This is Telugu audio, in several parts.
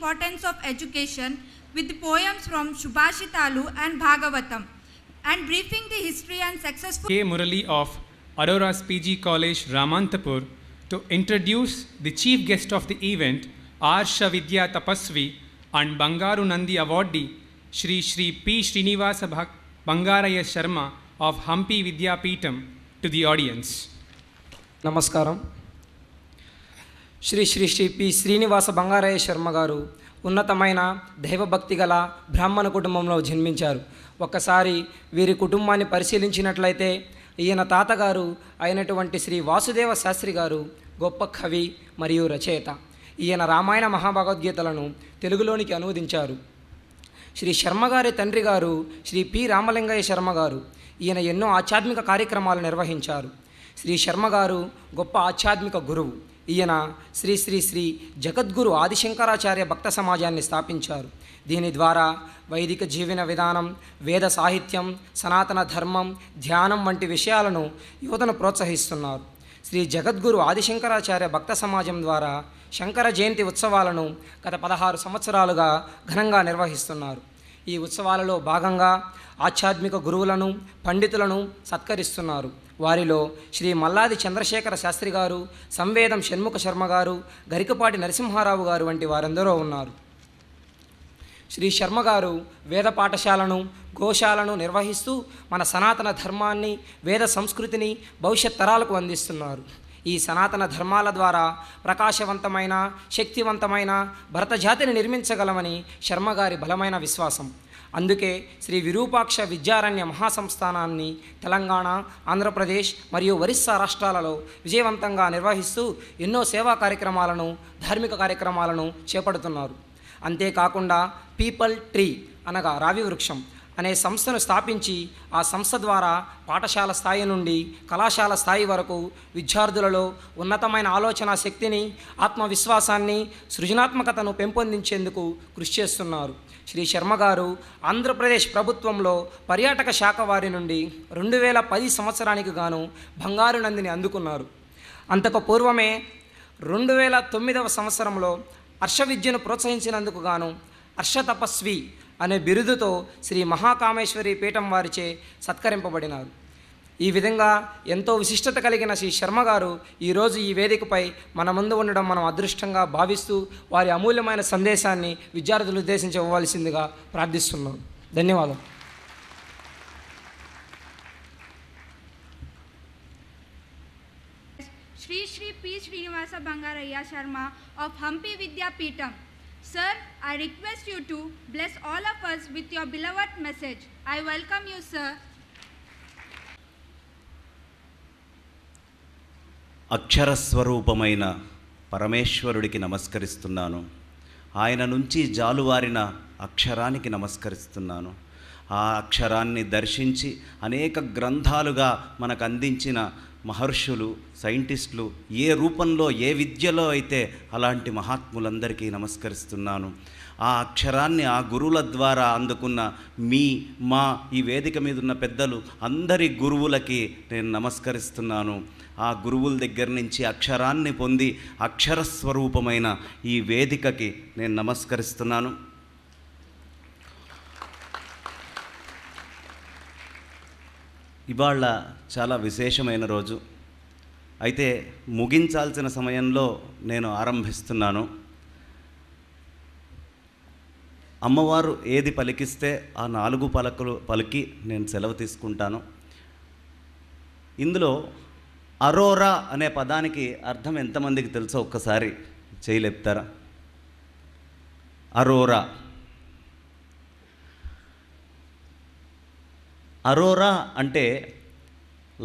importance of education with the poems from Subhashitalu and Bhagavatam, and briefing the history and successful K. Murali of Aurora's PG College, Ramantapur, to introduce the chief guest of the event, Arsha Vidya Tapasvi and Bangaru Nandi awardee, Shri P. Srinivasa Bangaraya Sharma of Hampi Vidya Peetam, to the audience. Namaskaram. Shri P Srinivasa Bangaraiah Sarma garu ఉన్నతమైన దైవభక్తి గల బ్రాహ్మణ కుటుంబంలో జన్మించారు. ఒక్కసారి వీరి కుటుంబాన్ని పరిశీలించినట్లయితే ఈయన తాతగారు అయినటువంటి శ్రీ వాసుదేవ శాస్త్రి గారు గొప్ప కవి మరియు రచయిత. ఈయన రామాయణ మహాభగవద్గీతలను తెలుగులోనికి అనువదించారు. శ్రీ శర్మ గారి తండ్రి గారు శ్రీ పి రామలింగయ్య శర్మ గారు. ఈయన ఎన్నో ఆధ్యాత్మిక కార్యక్రమాలు నిర్వహించారు. శ్రీ శర్మ గారు గొప్ప ఆధ్యాత్మిక గురువు. ఈయన శ్రీ జగద్గురు ఆదిశంకరాచార్య భక్త సమాజాన్ని స్థాపించారు. దీని ద్వారా వైదిక జీవన విధానం, వేద సాహిత్యం, సనాతన ధర్మం, ధ్యానం వంటి విషయాలను యువతను ప్రోత్సహిస్తున్నారు. శ్రీ జగద్గురు ఆదిశంకరాచార్య భక్త సమాజం ద్వారా శంకర జయంతి ఉత్సవాలను గత 16 సంవత్సరాలుగా ఘనంగా నిర్వహిస్తున్నారు. ఈ ఉత్సవాలలో భాగంగా ఆధ్యాత్మిక గురువులను, పండితులను సత్కరిస్తున్నారు. వారిలో శ్రీ మల్లాది చంద్రశేఖర శాస్త్రి గారు, సంవేదం షణ్ముఖ శర్మ గారు, గరికపాటి నరసింహారావు గారు వంటి వారందరూ ఉన్నారు. శ్రీ శర్మ గారు వేద పాఠశాలను, గోశాలను నిర్వహిస్తూ మన సనాతన ధర్మాన్ని, వేద సంస్కృతిని భవిష్యత్ తరాలకు అందిస్తున్నారు. ఈ సనాతన ధర్మాల ద్వారా ప్రకాశవంతమైన, శక్తివంతమైన భరత జాతిని నిర్మించగలమని శర్మగారి బలమైన విశ్వాసం. అందుకే శ్రీ విరూపాక్ష విద్యారణ్య మహాసంస్థానాన్ని తెలంగాణ, ఆంధ్రప్రదేశ్ మరియు ఒరిస్సా రాష్ట్రాలలో విజయవంతంగా నిర్వహిస్తూ ఎన్నో సేవా కార్యక్రమాలను, ధార్మిక కార్యక్రమాలను చేపడుతున్నారు. అంతేకాకుండా పీపల్ ట్రీ అనగా రావి వృక్షం అనే సంస్థను స్థాపించి ఆ సంస్థ ద్వారా పాఠశాల స్థాయి నుండి కళాశాల స్థాయి వరకు విద్యార్థులలో ఉన్నతమైన ఆలోచన శక్తిని, ఆత్మవిశ్వాసాన్ని, సృజనాత్మకతను పెంపొందించేందుకు కృషి చేస్తున్నారు. శ్రీ శర్మ గారు ఆంధ్రప్రదేశ్ ప్రభుత్వంలో పర్యాటక శాఖ వారి నుండి 2010 సంవత్సరానికి గాను బంగారు నందిని అందుకున్నారు. అంతకు పూర్వమే 2009వ సంవత్సరంలో హర్ష విద్యను ప్రోత్సహించినందుకు గాను హర్ష తపస్వి అనే బిరుదుతో శ్రీ మహాకామేశ్వరి పీఠం వారిచే సత్కరింపబడినారు. ఈ విధంగా ఎంతో విశిష్టత కలిగిన శ్రీ శర్మ గారు ఈరోజు ఈ వేదికపై మన ముందు ఉండడం మనం అదృష్టంగా భావిస్తూ వారి అమూల్యమైన సందేశాన్ని విద్యార్థులు ఉద్దేశించి ఇవ్వవలసిందిగా ప్రార్థిస్తున్నాం. ధన్యవాదాలు. Shri P. Srinivasa Bangaraya Sharma of Hampi Vidya Peetam. Sir, I request you to bless all of us with your beloved message. I welcome you, sir. అక్షరస్వరూపమైన పరమేశ్వరుడికి నమస్కరిస్తున్నాను. ఆయన నుంచి జాలువారిన అక్షరానికి నమస్కరిస్తున్నాను. ఆ అక్షరాన్ని దర్శించి అనేక గ్రంథాలుగా మనకు అందించిన మహర్షులు, సైంటిస్టులు, ఏ రూపంలో, ఏ విద్యలో అయితే అలాంటి మహాత్ములందరికీ నమస్కరిస్తున్నాను. ఆ అక్షరాన్ని ఆ గురువుల ద్వారా అందుకున్న మా ఈ వేదిక మీద ఉన్న పెద్దలు అందరి గురువులకి నేను నమస్కరిస్తున్నాను. ఆ గురువుల దగ్గర నుంచి అక్షరాన్ని పొంది అక్షరస్వరూపమైన ఈ వేదికకి నేను నమస్కరిస్తున్నాను. ఇవాళ చాలా విశేషమైన రోజు. అయితే ముగించాల్సిన సమయంలో నేను ఆరంభిస్తున్నాను. అమ్మవారు ఏది పలికిస్తే ఆ 4 పలకలు పలికి నేను సెలవు తీసుకుంటాను. ఇందులో అరోరా అనే పదానికి అర్థం ఎంతమందికి తెలుసో ఒక్కసారి చేయలేపుతారా? అరోరా. అరోరా అంటే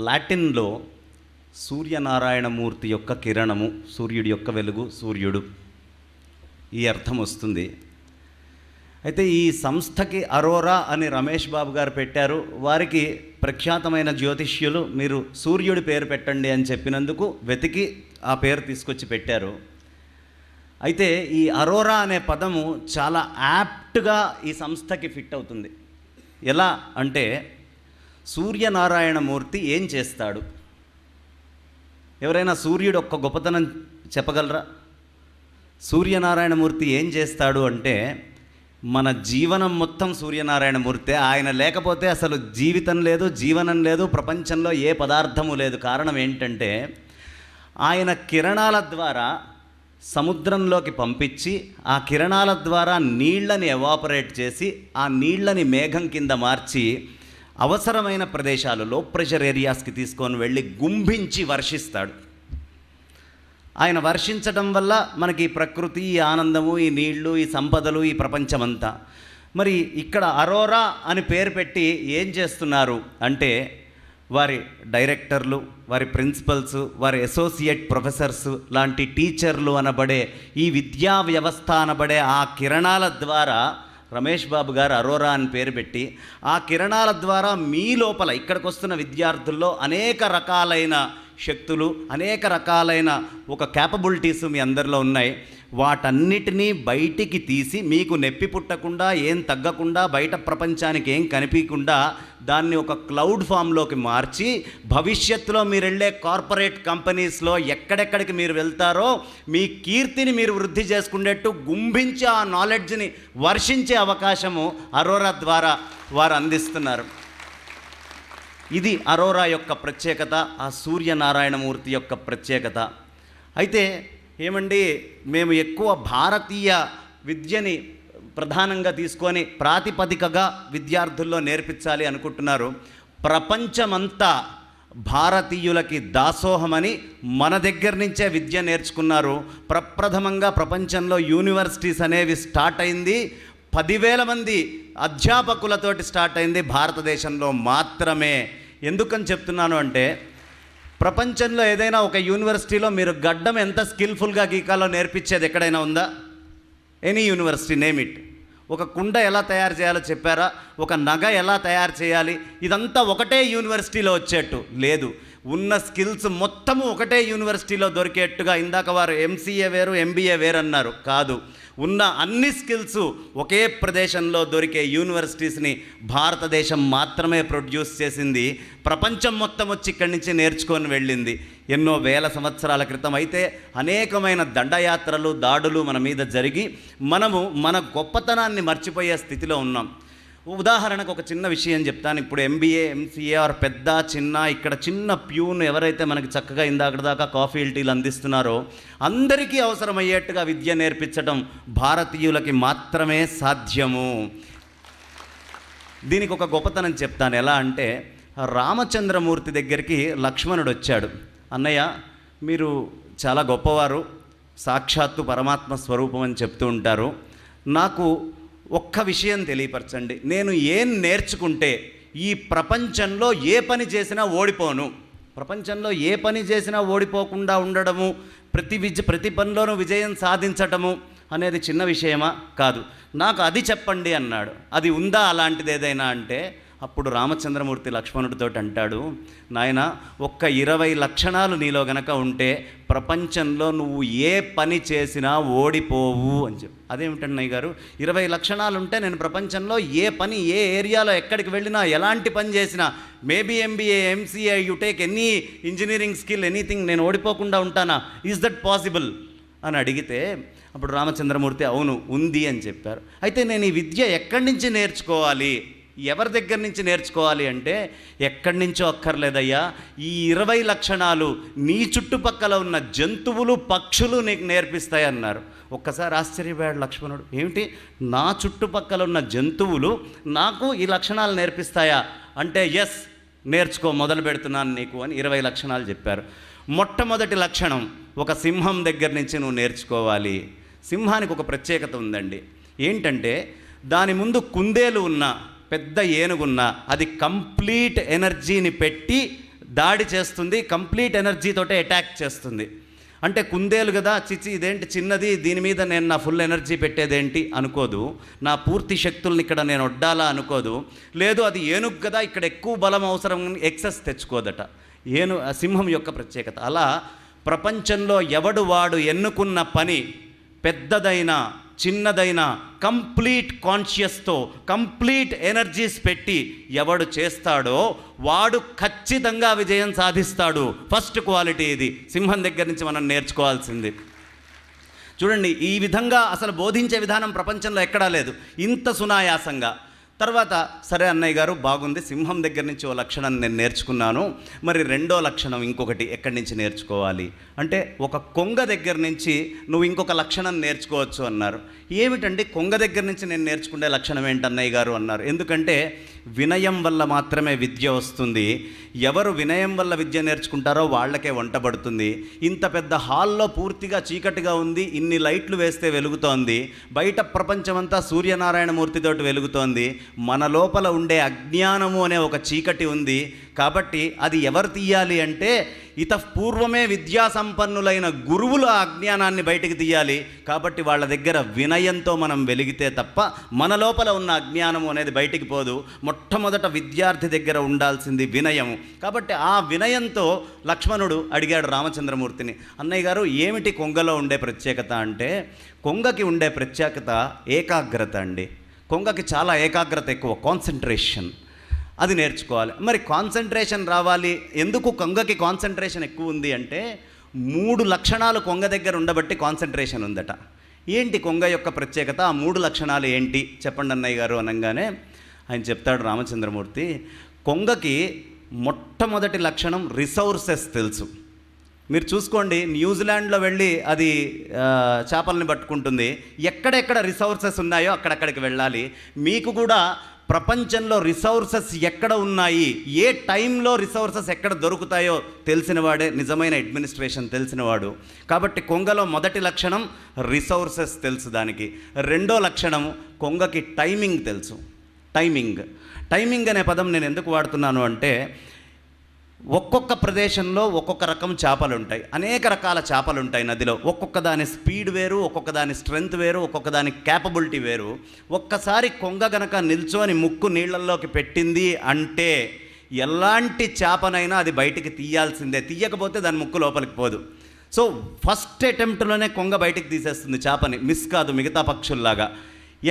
లాటిన్లో సూర్యనారాయణమూర్తి యొక్క కిరణము, సూర్యుడి యొక్క వెలుగు, సూర్యుడు, ఈ అర్థం వస్తుంది. అయితే ఈ సంస్థకి అరోరా అని రమేష్ బాబు గారు పెట్టారు. వారికి ప్రఖ్యాతమైన జ్యోతిష్యులు మీరు సూర్యుడి పేరు పెట్టండి అని చెప్పినందుకు వెతికి ఆ పేరు తీసుకొచ్చి పెట్టారు. అయితే ఈ అరోరా అనే పదము చాలా యాప్ట్గా ఈ సంస్థకి ఫిట్ అవుతుంది. ఎలా అంటే సూర్యనారాయణమూర్తి ఏం చేస్తాడు? ఎవరైనా సూర్యుడు ఒక్క గొప్పతనం చెప్పగలరా? సూర్యనారాయణమూర్తి ఏం చేస్తాడు అంటే, మన జీవనం మొత్తం సూర్యనారాయణమూర్తే. ఆయన లేకపోతే అసలు జీవితం లేదు, జీవనం లేదు, ప్రపంచంలో ఏ పదార్థము లేదు. కారణం ఏంటంటే, ఆయన కిరణాల ద్వారా సముద్రంలోకి పంపించి, ఆ కిరణాల ద్వారా నీళ్లని ఎవాపరేట్ చేసి, ఆ నీళ్లని మేఘం కింద మార్చి అవసరమైన ప్రదేశాలు, లో ప్రెషర్ ఏరియాస్కి తీసుకొని వెళ్ళి గుంభించి వర్షిస్తాడు. ఆయన వర్షించడం వల్ల మనకి ఈ ప్రకృతి, ఈ ఆనందము, ఈ నీళ్లు, ఈ సంపదలు, ఈ ప్రపంచమంతా. మరి ఇక్కడ అరోరా అని పేరు పెట్టి ఏం చేస్తున్నారు అంటే, వారి డైరెక్టర్లు, వారి ప్రిన్సిపల్స్, వారి అసోసియేట్ ప్రొఫెసర్స్ లాంటి టీచర్లు అనబడే ఈ విద్యా వ్యవస్థ అనబడే ఆ కిరణాల ద్వారా రమేష్ బాబు గారు అరోరా అని పేరు పెట్టి, ఆ కిరణాల ద్వారా మీ లోపల ఇక్కడికి వస్తున్న విద్యార్థుల్లో అనేక రకాలైన శక్తులు, అనేక రకాలైన ఒక క్యాపబిలిటీస్ మీ అందరిలో ఉన్నాయి. వాటన్నిటినీ బయటికి తీసి, మీకు నొప్పి పుట్టకుండా, ఏం తగ్గకుండా, బయట ప్రపంచానికి ఏం కనిపించకుండా దాన్ని ఒక క్లౌడ్ ఫామ్లోకి మార్చి, భవిష్యత్తులో మీరు వెళ్ళే కార్పొరేట్ కంపెనీస్లో ఎక్కడెక్కడికి మీరు వెళ్తారో మీ కీర్తిని మీరు వృద్ధి చేసుకునేట్టు గుంభించి ఆ నాలెడ్జ్ని వర్షించే అవకాశము అరోరా ద్వారా వారు అందిస్తున్నారు. ఇది అరోరా యొక్క ప్రత్యేకత, ఆ సూర్యనారాయణమూర్తి యొక్క ప్రత్యేకత. అయితే ఏమండి, మేము ఎక్కువ భారతీయ విద్యని ప్రధానంగా తీసుకొని ప్రాతిపదికగా విద్యార్థుల్లో నేర్పించాలి అనుకుంటున్నారు. ప్రపంచమంతా భారతీయులకి దాసోహమని మన దగ్గర నుంచే విద్య నేర్చుకున్నారు. ప్రప్రథమంగా ప్రపంచంలో యూనివర్సిటీస్ అనేవి స్టార్ట్ అయింది 10,000 మంది అధ్యాపకులతోటి స్టార్ట్ అయింది భారతదేశంలో మాత్రమే. ఎందుకని చెప్తున్నాను అంటే, ప్రపంచంలో ఏదైనా ఒక యూనివర్సిటీలో మీరు గడ్డం ఎంత స్కిల్ఫుల్గా గీకాలో నేర్పించేది ఎక్కడైనా ఉందా? Any university name it. ఒక కుండ ఎలా తయారు చేయాలో చెప్పారా? ఒక నగ ఎలా తయారు చేయాలి? ఇదంతా ఒకటే యూనివర్సిటీలో వచ్చేట్టు లేదు. ఉన్న స్కిల్స్ మొత్తము ఒకటే యూనివర్సిటీలో దొరికేట్టుగా, ఇందాక వారు ఎంసీఏ వేరు, ఎంబీఏ వేరు అన్నారు. కాదు, ఉన్న అన్ని స్కిల్స్ ఒకే ప్రదేశంలో దొరికే యూనివర్సిటీస్ని భారతదేశం మాత్రమే ప్రొడ్యూస్ చేసింది. ప్రపంచం మొత్తం వచ్చి ఇక్కడి నుంచి నేర్చుకొని వెళ్ళింది ఎన్నో వేల సంవత్సరాల క్రితం. అయితే అనేకమైన దండయాత్రలు, దాడులు మన మీద జరిగి మనము మన గొప్పతనాన్ని మర్చిపోయే స్థితిలో ఉన్నాం. ఉదాహరణకు ఒక చిన్న విషయం చెప్తాను. ఇప్పుడు ఎంబీఏ, ఎంసీఏ ఆర్ పెద్ద చిన్న, ఇక్కడ చిన్న ప్యూన్ ఎవరైతే మనకి చక్కగా ఇందాక దాకా కాఫీ టీలు అందిస్తున్నారో అందరికీ అవసరమయ్యేట్టుగా విద్య నేర్పించడం భారతీయులకి మాత్రమే సాధ్యము. దీనికి ఒక గొప్పతనం చెప్తాను. ఎలా అంటే, రామచంద్రమూర్తి దగ్గరికి లక్ష్మణుడు వచ్చాడు. అన్నయ్య, మీరు చాలా గొప్పవారు, సాక్షాత్తు పరమాత్మ స్వరూపం అని చెప్తూ ఉంటారు. నాకు ఒక్క విషయం తెలియపరచండి. నేను ఏం నేర్చుకుంటే ఈ ప్రపంచంలో ఏ పని చేసినా ఓడిపోను? ప్రపంచంలో ఏ పని చేసినా ఓడిపోకుండా ఉండడము, ప్రతి పనిలోనూ విజయం సాధించటము అనేది చిన్న విషయమా? కాదు. నాకు అది చెప్పండి అన్నాడు. అది ఉందా అలాంటిది ఏదైనా అంటే, అప్పుడు రామచంద్రమూర్తి లక్ష్మణుడితో అంటాడు, నాయన, ఒక్క 20 లక్షణాలు నీలో గనక ఉంటే ప్రపంచంలో నువ్వు ఏ పని చేసినా ఓడిపోవు అని చెప్పి. అదేమిటన్నయ్య గారు, 20 లక్షణాలు ఉంటే నేను ప్రపంచంలో ఏ పని, ఏ ఏరియాలో ఎక్కడికి వెళ్ళినా, ఎలాంటి పని చేసినా, maybe MBA, MCA, you take any engineering skill, anything, నేను ఓడిపోకుండా ఉంటానా? ఈజ్ దట్ పాసిబుల్ అని అడిగితే అప్పుడు రామచంద్రమూర్తి అవును ఉంది అని చెప్పారు. అయితే నేను ఈ విద్య ఎక్కడి నుంచి నేర్చుకోవాలి, ఎవరి దగ్గర నుంచి నేర్చుకోవాలి అంటే, ఎక్కడి నుంచో అక్కర్లేదయ్యా, ఈ 20 లక్షణాలు నీ చుట్టుపక్కల ఉన్న జంతువులు, పక్షులు నీకు నేర్పిస్తాయి అన్నారు. ఒక్కసారి ఆశ్చర్యపోయాడు లక్ష్మణుడు. ఏమిటి, నా చుట్టుపక్కల ఉన్న జంతువులు నాకు ఈ లక్షణాలు నేర్పిస్తాయా అంటే, ఎస్, నేర్చుకో, మొదలు పెడుతున్నాను నీకు అని 20 లక్షణాలు చెప్పారు. మొట్టమొదటి లక్షణం, ఒక సింహం దగ్గర నుంచి నువ్వు నేర్చుకోవాలి. సింహానికి ఒక ప్రత్యేకత ఉందండి. ఏంటంటే, దాని ముందు కుందేలు ఉన్న, పెద్ద ఏనుగున్న, అది కంప్లీట్ ఎనర్జీని పెట్టి దాడి చేస్తుంది, కంప్లీట్ ఎనర్జీతోటే అటాక్ చేస్తుంది. అంటే కుందేలు కదా, చిచి ఇదేంటి చిన్నది, దీని మీద నేను నా ఫుల్ ఎనర్జీ పెట్టేదేంటి అనుకోదు, నా పూర్తి శక్తుల్ని ఇక్కడ నేను వడ్డాలా అనుకోదు. లేదు, అది ఏనుగు కదా, ఇక్కడ ఎక్కువ బలం అవసరం, ఎక్సెస్ తెచ్చుకోదట. సింహం యొక్క ప్రత్యేకత. అలా ప్రపంచంలో ఎవడు వాడు ఎన్నుకున్న పని, పెద్దదైనా చిన్నదైనా, కంప్లీట్ కాన్షియస్తో, కంప్లీట్ ఎనర్జీస్ పెట్టి ఎవడు చేస్తాడో వాడు ఖచ్చితంగా విజయం సాధిస్తాడు. ఫస్ట్ క్వాలిటీ ఇది సింహం దగ్గర నుంచి మనం నేర్చుకోవాల్సింది. చూడండి, ఈ విధంగా అసలు బోధించే విధానం ప్రపంచంలో ఎక్కడా లేదు, ఇంత సునాయాసంగా. తర్వాత సరే అన్నయ్య గారు బాగుంది, సింహం దగ్గర నుంచి ఓ లక్షణం నేను నేర్చుకున్నాను, మరి రెండో లక్షణం ఇంకొకటి ఎక్కడి నుంచి నేర్చుకోవాలి అంటే ఒక కొంగ దగ్గర నుంచి నువ్వు ఇంకొక లక్షణం నేర్చుకోవచ్చు అన్నారు. ఏమిటండి కొంగ దగ్గర నుంచి నేను నేర్చుకునే లక్షణం ఏంటి అన్నయ్య గారు అన్నారు. ఎందుకంటే వినయం వల్ల మాత్రమే విద్య వస్తుంది. ఎవరు వినయం వల్ల విద్య నేర్చుకుంటారో వాళ్ళకే వంటబడుతుంది. ఇంత పెద్ద హాల్లో పూర్తిగా చీకటిగా ఉంది, ఇన్ని లైట్లు వేస్తే వెలుగుతోంది, బయట ప్రపంచమంతా సూర్యనారాయణమూర్తితోటి వెలుగుతోంది, మన లోపల ఉండే అజ్ఞానము అనే ఒక చీకటి ఉంది. కాబట్టి అది ఎవరు తీయాలి అంటే ఇతపూర్వమే విద్యా సంపన్నులైన గురువులు ఆ అజ్ఞానాన్ని బయటికి తీయాలి. కాబట్టి వాళ్ళ దగ్గర వినయంతో మనం వెలిగితే తప్ప మన లోపల ఉన్న అజ్ఞానము అనేది బయటికి పోదు. మొట్టమొదట విద్యార్థి దగ్గర ఉండాల్సింది వినయము. కాబట్టి ఆ వినయంతో లక్ష్మణుడు అడిగాడు రామచంద్రమూర్తిని, అన్నయ్య గారు ఏమిటి కొంగలో ఉండే ప్రత్యేకత అంటే, కొంగకి ఉండే ప్రత్యేకత ఏకాగ్రత అండి. కొంగకి చాలా ఏకాగ్రత ఎక్కువ, కాన్సన్ట్రేషన్, అది నేర్చుకోవాలి. మరి కాన్సన్ట్రేషన్ రావాలి, ఎందుకు కొంగకి కాన్సన్ట్రేషన్ ఎక్కువ ఉంది అంటే 3 లక్షణాలు కొంగ దగ్గర ఉండబట్టి కాన్సన్ట్రేషన్ ఉందట. ఏంటి కొంగ యొక్క ప్రత్యేకత, ఆ 3 లక్షణాలు ఏంటి చెప్పండి అన్నయ్య గారు అనగానే ఆయన చెప్తాడు రామచంద్రమూర్తి, కొంగకి మొట్టమొదటి లక్షణం రిసోర్సెస్ తెలుసు. మీరు చూసుకోండి, న్యూజిలాండ్లో వెళ్ళి అది చేపల్ని పట్టుకుంటుంది, ఎక్కడెక్కడ రిసోర్సెస్ ఉన్నాయో అక్కడక్కడికి వెళ్ళాలి. మీకు కూడా ప్రపంచంలో రిసోర్సెస్ ఎక్కడ ఉన్నాయి, ఏ టైంలో రిసోర్సెస్ ఎక్కడ దొరుకుతాయో తెలిసినవాడే నిజమైన అడ్మినిస్ట్రేషన్ తెలిసినవాడు. కాబట్టి కొంగలో మొదటి లక్షణం రిసోర్సెస్ తెలుసు దానికి. రెండో లక్షణం కొంగకి టైమింగ్ తెలుసు. టైమింగ్ అనే పదం నేను ఎందుకు వాడుతున్నాను అంటే, ఒక్కొక్క ప్రదేశంలో ఒక్కొక్క రకం చేపలు ఉంటాయి, అనేక రకాల చేపలు ఉంటాయి నదిలో. ఒక్కొక్క దాని స్పీడ్ వేరు, ఒక్కొక్క దాని స్ట్రెంగ్త్ వేరు, ఒక్కొక్క దాని క్యాపబిలిటీ వేరు. ఒక్కసారి కొంగ గనక నిల్చొని ముక్కు నీళ్ళల్లోకి పెట్టింది అంటే ఎలాంటి చేపనైనా అది బయటికి తీయాల్సిందే, తీయకపోతే దాని ముక్కు లోపలికి పోదు. సో ఫస్ట్ అటెంప్ట్లోనే కొంగ బయటికి తీసేస్తుంది చేపని, మిస్ కాదు మిగతా పక్షుల్లాగా.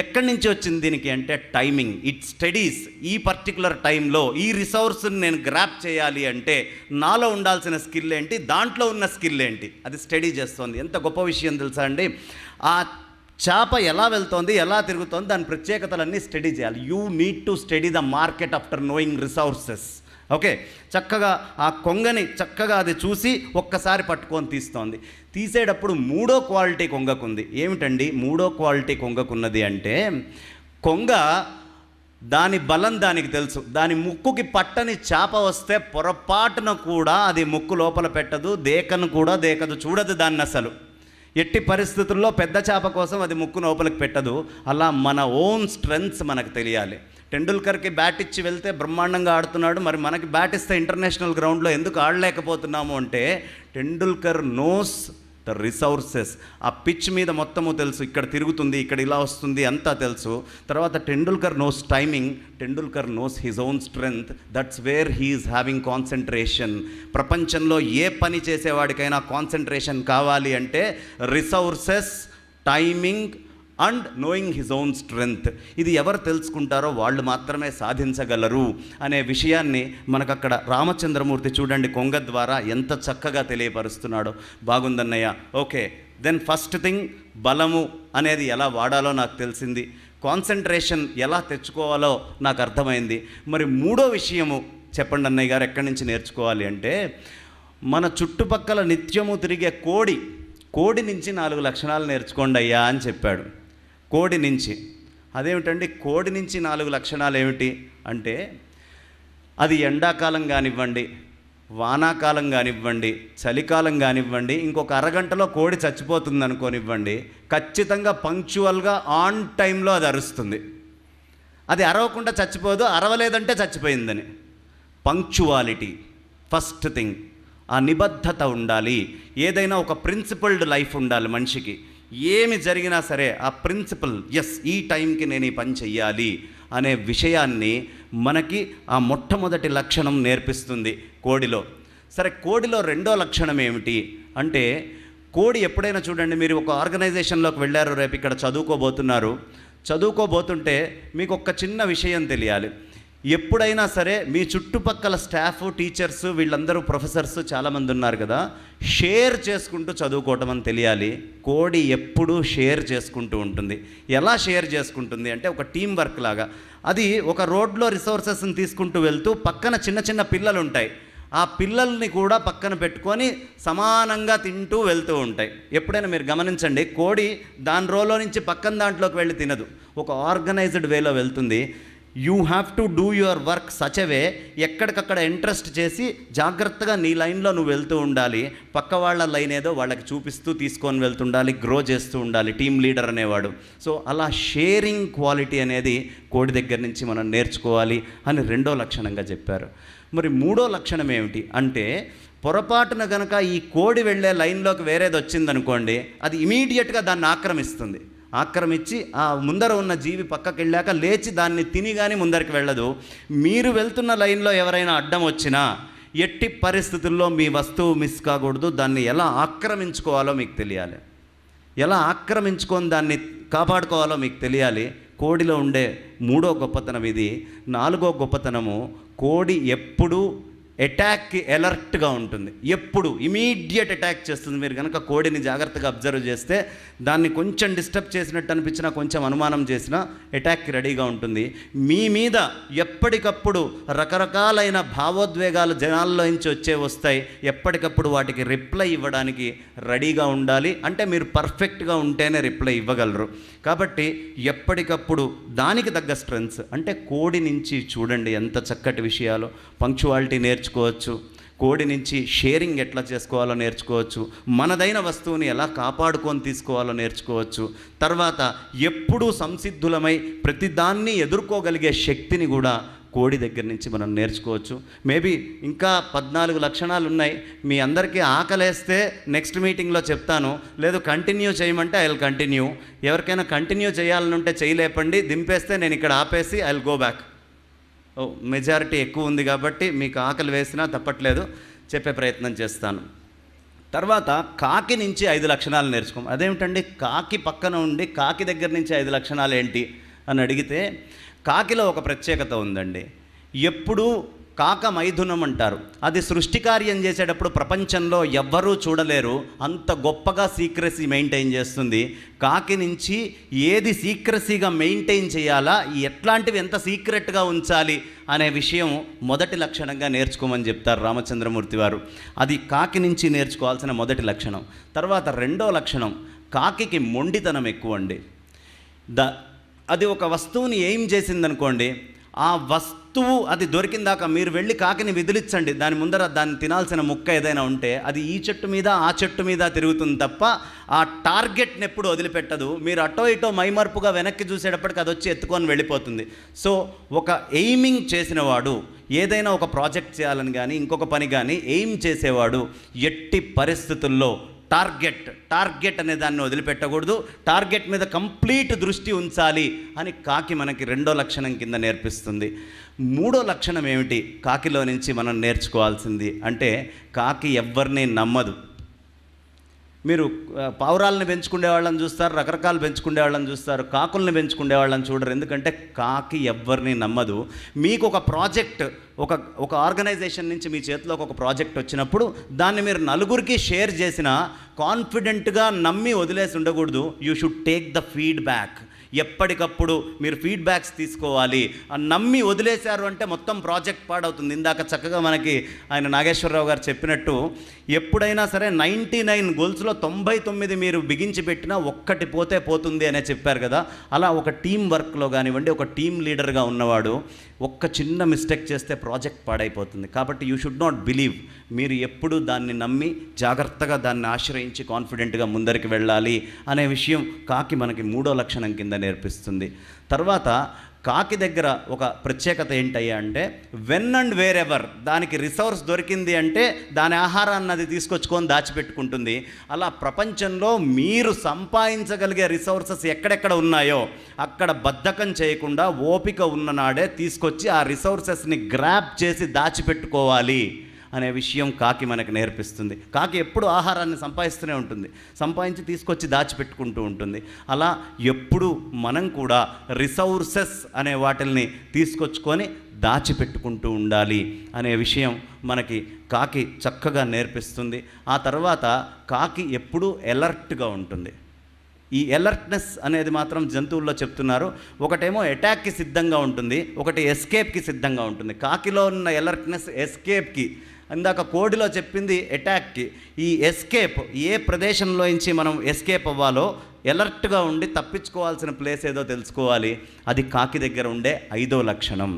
ఎక్కడి నుంచి వచ్చింది దీనికి అంటే టైమింగ్. ఇట్ స్టడీస్, ఈ పర్టికులర్ టైంలో ఈ రిసోర్స్ని నేను గ్రాప్ చేయాలి అంటే నాలో ఉండాల్సిన స్కిల్ ఏంటి, దాంట్లో ఉన్న స్కిల్ ఏంటి, అది స్టడీ చేస్తుంది. ఎంత గొప్ప విషయం తెలుసా అండి. ఆ చేప ఎలా వెళ్తోంది, ఎలా తిరుగుతోంది, దాని ప్రత్యేకతలన్నీ స్టడీ చేయాలి. You need to study the market after knowing resources. Okay, చక్కగా ఆ కొంగని చక్కగా అది చూసి ఒక్కసారి పట్టుకొని తీస్తోంది. తీసేటప్పుడు 3వ క్వాలిటీ కొంగకుంది. ఏమిటండి 3వ క్వాలిటీ కొంగకున్నది అంటే, కొంగ దాని బలం దానికి తెలుసు. దాని ముక్కుకి పట్టని చేప వస్తే పొరపాటున కూడా అది ముక్కు లోపల పెట్టదు, దేకను కూడా దేకదు, చూడదు దాన్ని అసలు. ఎట్టి పరిస్థితుల్లో పెద్ద చేప కోసం అది ముక్కు లోపలికి పెట్టదు. అలా మన ఓన్ స్ట్రెంగ్త్స్ మనకు తెలియాలి. టెండూల్కర్కి బ్యాట్ ఇచ్చి వెళ్తే బ్రహ్మాండంగా ఆడుతున్నాడు, మరి మనకి బ్యాట్ ఇస్తే ఇంటర్నేషనల్ గ్రౌండ్లో ఎందుకు ఆడలేకపోతున్నాము అంటే, టెండూల్కర్ నోస్ ద రిసోర్సెస్. ఆ పిచ్ మీద మొత్తము తెలుసు, ఇక్కడ తిరుగుతుంది, ఇక్కడ ఇలా వస్తుంది, అంతా తెలుసు. తర్వాత Tendulkar knows timing, Tendulkar knows his own strength, that's where he is having concentration. ప్రపంచంలో ఏ పని చేసేవాడికైనా కాన్సన్ట్రేషన్ కావాలి అంటే resources, timing and knowing his own strength. ఇది ఎవరు తెలుసుకుంటారో వాళ్ళు మాత్రమే సాధించగలరు అనే విషయాన్ని మనకక్కడ రామచంద్రమూర్తి చూడండి కొంగ ద్వారా ఎంత చక్కగా తెలియపరుస్తున్నాడో. బాగుందన్నయ్య. ఓకే, దెన్ ఫస్ట్ థింగ్ బలము అనేది ఎలా వాడాలో నాకు తెలిసింది, కాన్సన్ట్రేషన్ ఎలా తెచ్చుకోవాలో నాకు అర్థమైంది. మరి 3వ విషయము చెప్పండి అన్నయ్య గారు, ఎక్కడి నుంచి నేర్చుకోవాలి అంటే, మన చుట్టుపక్కల నిత్యము తిరిగే కోడి నుంచి 4 లక్షణాలు నేర్చుకోండి అయ్యా అని చెప్పాడు. కోడి నుంచి. అదేమిటండి కోడి నుంచి 4 లక్షణాలు ఏమిటి అంటే, అది ఎండాకాలం కానివ్వండి, వానాకాలం కానివ్వండి, చలికాలం కానివ్వండి, ఇంకొక అరగంటలో కోడి చచ్చిపోతుంది అనుకోనివ్వండి, ఖచ్చితంగా పంక్చువల్గా ఆన్ టైంలో అది అరుస్తుంది. అది అరవకుండా చచ్చిపోదు, అరవలేదంటే చచ్చిపోయిందని. Punctuality first thing. ఆ నిబద్ధత ఉండాలి. ఏదైనా ఒక ప్రిన్సిపల్డ్ లైఫ్ ఉండాలి మనిషికి. ఏమి జరిగినా సరే ఆ ప్రిన్సిపల్, ఎస్ ఈ టైంకి నేను ఈ పని చెయ్యాలి అనే విషయాన్ని మనకి ఆ మొట్టమొదటి లక్షణం నేర్పిస్తుంది కోడిలో. సరే, కోడిలో రెండో లక్షణం ఏమిటి అంటే, కోడి ఎప్పుడైనా చూడండి, మీరు ఒక ఆర్గనైజేషన్లోకి వెళ్ళారు, రేపు ఇక్కడ చదువుకోబోతుంటే మీకు ఒక చిన్న విషయం తెలియాలి. ఎప్పుడైనా సరే మీ చుట్టుపక్కల స్టాఫ్, టీచర్స్, వీళ్ళందరూ ప్రొఫెసర్స్ చాలామంది ఉన్నారు కదా, షేర్ చేసుకుంటూ చదువుకోవటం అని తెలియాలి. కోడి ఎప్పుడూ షేర్ చేసుకుంటూ ఉంటుంది. ఎలా షేర్ చేసుకుంటుంది అంటే ఒక టీం వర్క్ లాగా. అది ఒక రోడ్లో రిసోర్సెస్ని తీసుకుంటూ వెళ్తూ పక్కన చిన్న చిన్న పిల్లలు ఉంటాయి, ఆ పిల్లల్ని కూడా పక్కన పెట్టుకొని సమానంగా తింటూ వెళ్తూ ఉంటాయి. ఎప్పుడైనా మీరు గమనించండి, కోడి దాని రోలో నుంచి పక్కన దాంట్లోకి వెళ్ళి తినదు, ఒక ఆర్గనైజ్డ్ వేలో వెళ్తుంది. You have to do your work such a way, ఎక్కడికక్కడ ఇంట్రెస్ట్ చేసి జాగ్రత్తగా నీ లైన్లో నువ్వు వెళ్తూ ఉండాలి. పక్క వాళ్ళ లైన్ ఏదో వాళ్ళకి చూపిస్తూ తీసుకొని వెళ్తుండాలి, గ్రో చేస్తూ ఉండాలి టీమ్ లీడర్ అనేవాడు. సో అలా షేరింగ్ క్వాలిటీ అనేది కోడి దగ్గర నుంచి మనం నేర్చుకోవాలి అని రెండో లక్షణంగా చెప్పారు. మరి మూడో లక్షణం ఏమిటి అంటే, పొరపాటున కనుక ఈ కోడి వెళ్ళే లైన్లోకి వేరేది వచ్చిందనుకోండి, అది ఇమీడియట్గా దాన్ని ఆక్రమించి ఆ ముందర ఉన్న జీవి పక్కకి వెళ్ళాక లేచి దాన్ని తిని కానీ ముందరికి వెళ్ళదు. మీరు వెళ్తున్న లైన్లో ఎవరైనా అడ్డం వచ్చినా ఎట్టి పరిస్థితుల్లో మీ వస్తువు మిస్ కాకూడదు. దాన్ని ఎలా ఆక్రమించుకోవాలో మీకు తెలియాలి, ఎలా ఆక్రమించుకొని దాన్ని కాపాడుకోవాలో మీకు తెలియాలి. కోడిలో ఉండే మూడో గొప్పతనం ఇది. నాలుగో గొప్పతనము, కోడి ఎప్పుడూ అటాక్కి అలర్ట్గా ఉంటుంది, ఎప్పుడు ఇమీడియట్ అటాక్ చేస్తుంది. మీరు కనుక కోడిని జాగ్రత్తగా అబ్జర్వ్ చేస్తే దాన్ని కొంచెం డిస్టర్బ్ చేసినట్టు అనిపించినా, కొంచెం అనుమానం చేసినా అటాక్కి రెడీగా ఉంటుంది. మీ మీద ఎప్పటికప్పుడు రకరకాలైన భావోద్వేగాలు జనాల్లో నుంచి వస్తాయి, ఎప్పటికప్పుడు వాటికి రిప్లై ఇవ్వడానికి రెడీగా ఉండాలి. అంటే మీరు పర్ఫెక్ట్గా ఉంటేనే రిప్లై ఇవ్వగలరు. కాబట్టి ఎప్పటికప్పుడు దానికి తగ్గ స్ట్రెంగ్స్, అంటే కోడి నుంచి చూడండి ఎంత చక్కటి విషయాలు. పంక్చువాలిటీ నేర్చుకోవచ్చు, కోడి నుంచి షేరింగ్ ఎట్లా చేసుకోవాలో నేర్చుకోవచ్చు, మనదైన వస్తువుని ఎలా కాపాడుకొని తీసుకోవాలో నేర్చుకోవచ్చు. తర్వాత ఎప్పుడూ సంసిద్ధులమై ప్రతిదాన్ని ఎదుర్కోగలిగే శక్తిని కూడా కోడి దగ్గర నుంచి మనం నేర్చుకోవచ్చు. మేబీ ఇంకా 14 లక్షణాలు ఉన్నాయి. మీ అందరికీ ఆకలేస్తే నెక్స్ట్ మీటింగ్లో చెప్తాను, లేదు కంటిన్యూ చేయమంటే ఐ విల్ కంటిన్యూ. ఎవరికైనా కంటిన్యూ చేయాలనుంటే చేయలేపండి, దింపేస్తే నేను ఇక్కడ ఆపేసి I will go back. Majority ఎక్కువ ఉంది కాబట్టి మీకు ఆకలి వేసినా తప్పట్లేదు, చెప్పే ప్రయత్నం చేస్తాను. తర్వాత కాకి నుంచి 5 లక్షణాలు నేర్చుకోం. అదేమిటండి, కాకి పక్కన ఉండి కాకి దగ్గర నుంచి 5 లక్షణాలు ఏంటి అని అడిగితే, కాకిలో ఒక ప్రత్యేకత ఉందండి. ఎప్పుడూ కాక మైథునం అంటారు, అది సృష్టి కార్యం చేసేటప్పుడు ప్రపంచంలో ఎవ్వరూ చూడలేరు, అంత గొప్పగా సీక్రసీ మెయింటైన్ చేస్తుంది. కాకి నుంచి ఏది సీక్రసీగా మెయింటైన్ చేయాలా, ఎట్లాంటివి ఎంత సీక్రెట్గా ఉంచాలి అనే విషయం మొదటి లక్షణంగా నేర్చుకోమని చెప్తారు రామచంద్రమూర్తి వారు. అది కాకి నుంచి నేర్చుకోవాల్సిన మొదటి లక్షణం. తర్వాత రెండో లక్షణం, కాకికి మొండితనం ఎక్కువ అండి. అది ఒక వస్తువుని ఏం చేసిందనుకోండి, ఆ వస్తువు అది దొరికిందాక మీరు వెళ్ళి కాకిని విదిలించండి, దాని ముందర దాన్ని తినాల్సిన ముక్క ఏదైనా ఉంటే అది ఈ చెట్టు మీద ఆ చెట్టు మీద తిరుగుతుంది తప్ప ఆ టార్గెట్ని ఎప్పుడు వదిలిపెట్టదు. మీరు అటో ఇటో మైమర్పుగా వెనక్కి చూసేటప్పటికి అది వచ్చి ఎత్తుకొని వెళ్ళిపోతుంది. సో ఒక ఎయిమింగ్ చేసినవాడు, ఏదైనా ఒక ప్రాజెక్ట్ చేయాలని కానీ ఇంకొక పని కానీ ఎయిమ్ చేసేవాడు ఎట్టి పరిస్థితుల్లో టార్గెట్ అనే దాన్ని వదిలిపెట్టకూడదు, టార్గెట్ మీద కంప్లీట్ దృష్టి ఉంచాలి అని కాకి మనకి రెండో లక్షణం కింద నేర్పిస్తుంది. మూడో లక్షణం ఏమిటి కాకిలో నుంచి మనం నేర్చుకోవాల్సింది అంటే, కాకి ఎవ్వరిని నమ్మదు. మీరు పావురాలను పెంచుకునే వాళ్ళని చూస్తారు, రకరకాలు పెంచుకునే వాళ్ళని చూస్తారు, కాకుల్ని పెంచుకునే వాళ్ళని చూడరు. ఎందుకంటే కాకి ఎవ్వరిని నమ్మదు. మీకు ఒక ప్రాజెక్ట్, ఒక ఆర్గనైజేషన్ నుంచి మీ చేతిలోకి ఒక ప్రాజెక్ట్ వచ్చినప్పుడు దాన్ని మీరు నలుగురికి షేర్ చేసినా కాన్ఫిడెంట్గా నమ్మి వదిలేసి ఉండకూడదు. You should take the feedback. ఎప్పటికప్పుడు మీరు ఫీడ్బ్యాక్స్ తీసుకోవాలి. నమ్మి వదిలేశారు అంటే మొత్తం ప్రాజెక్ట్ పాడవుతుంది. ఇందాక చక్కగా మనకి ఆయన నాగేశ్వరరావు గారు చెప్పినట్టు, ఎప్పుడైనా సరే 99 గోల్స్లో 99 మీరు బిగించి పెట్టినా ఒక్కటి పోతే పోతుంది అనే చెప్పారు కదా. అలా ఒక టీం వర్క్లో కానివ్వండి, ఒక టీం లీడర్గా ఉన్నవాడు ఒక్క చిన్న మిస్టేక్ చేస్తే ప్రాజెక్ట్ పాడైపోతుంది. కాబట్టి యూ షుడ్ నాట్ బిలీవ్. మీరు ఎప్పుడు దాన్ని నమ్మి జాగ్రత్తగా దాన్ని ఆశ్రయించి కాన్ఫిడెంట్గా ముందరికి వెళ్ళాలి అనే విషయం కాకి మనకి మూడో లక్షణం కింద నేర్పిస్తుంది. తర్వాత కాకి దగ్గర ఒక ప్రత్యేకత ఏంటయ్యా అంటే, వెన్ అండ్ వేర్ ఎవర్ దానికి రిసోర్స్ దొరికింది అంటే దాని ఆహారాన్ని అది తీసుకొచ్చుకొని దాచిపెట్టుకుంటుంది. అలా ప్రపంచంలో మీరు సంపాదించగలిగే రిసోర్సెస్ ఎక్కడెక్కడ ఉన్నాయో అక్కడ బద్ధకం చేయకుండా ఓపిక ఉన్ననాడే తీసుకొచ్చి ఆ రిసోర్సెస్ని గ్రాప్ చేసి దాచిపెట్టుకోవాలి అనే విషయం కాకి మనకు నేర్పిస్తుంది. కాకి ఎప్పుడు ఆహారాన్ని సంపాదిస్తూనే ఉంటుంది, సంపాదించి తీసుకొచ్చి దాచిపెట్టుకుంటూ ఉంటుంది. అలా ఎప్పుడు మనం కూడా రిసోర్సెస్ అనే వాటిల్ని తీసుకొచ్చుకొని దాచిపెట్టుకుంటూ ఉండాలి అనే విషయం మనకి కాకి చక్కగా నేర్పిస్తుంది. ఆ తర్వాత కాకి ఎప్పుడూ ఎలర్ట్గా ఉంటుంది. ఈ ఎలర్ట్నెస్ అనేది మాత్రం జంతువుల్లో చెప్తున్నారు. ఒకటేమో అటాక్కి సిద్ధంగా ఉంటుంది, ఒకటి ఎస్కేప్కి సిద్ధంగా ఉంటుంది. కాకిలో ఉన్న ఎలర్ట్నెస్ ఎస్కేప్కి, ఇందాక కోడిలో చెప్పింది అటాక్కి. ఈ ఎస్కేప్, ఏ ప్రదేశంలో నుంచి మనం ఎస్కేప్ అవ్వాలో ఎలర్ట్గా ఉండి తప్పించుకోవాల్సిన ప్లేస్ ఏదో తెలుసుకోవాలి. అది కాకి దగ్గర ఉండే 5వ లక్షణం.